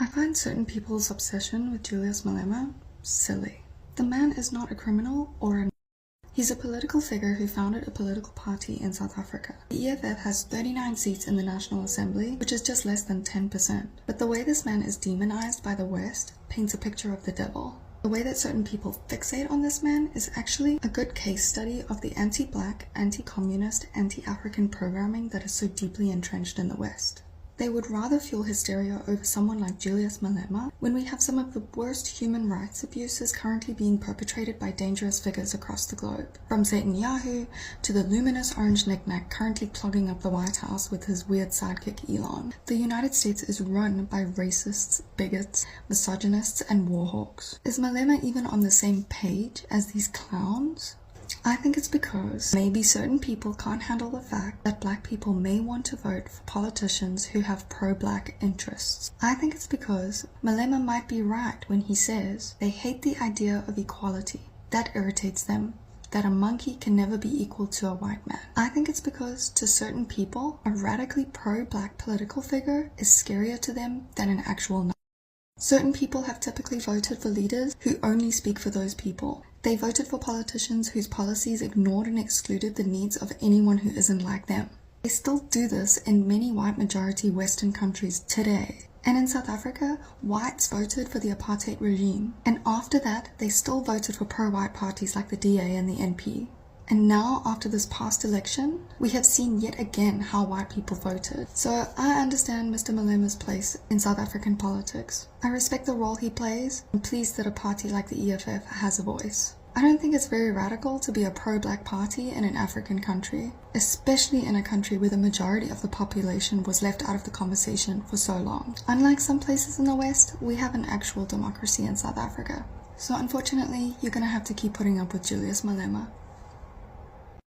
find certain people's obsession with Julius Malema silly. The man is not a criminal or a He's a political figure who founded a political party in South Africa. The EFF has 39 seats in the National Assembly, which is just less than 10%. But the way this man is demonized by the West paints a picture of the devil. The way that certain people fixate on this man is actually a good case study of the anti-black, anti-communist, anti-African programming that is so deeply entrenched in the West. They would rather fuel hysteria over someone like Julius Malema when we have some of the worst human rights abuses currently being perpetrated by dangerous figures across the globe. From Satan Yahoo to the luminous orange knick-knack currently clogging up the White House with his weird sidekick Elon. The United States is run by racists, bigots, misogynists, and warhawks. Is Malema even on the same page as these clowns? I think it's because maybe certain people can't handle the fact that black people may want to vote for politicians who have pro-black interests. I think it's because Malema might be right when he says they hate the idea of equality. That irritates them, that a monkey can never be equal to a white man. I think it's because to certain people, a radically pro-black political figure is scarier to them than an actual Nazi. Certain people have typically voted for leaders who only speak for those people. They voted for politicians whose policies ignored and excluded the needs of anyone who isn't like them. They still do this in many white majority Western countries today. And in South Africa, whites voted for the apartheid regime. And after that, they still voted for pro-white parties like the DA and the NP. And now, after this past election, we have seen yet again how white people voted. So I understand Mr. Malema's place in South African politics. I respect the role he plays, and pleased that a party like the EFF has a voice. I don't think it's very radical to be a pro-black party in an African country, especially in a country where the majority of the population was left out of the conversation for so long. Unlike some places in the West, we have an actual democracy in South Africa. So unfortunately, you're gonna have to keep putting up with Julius Malema.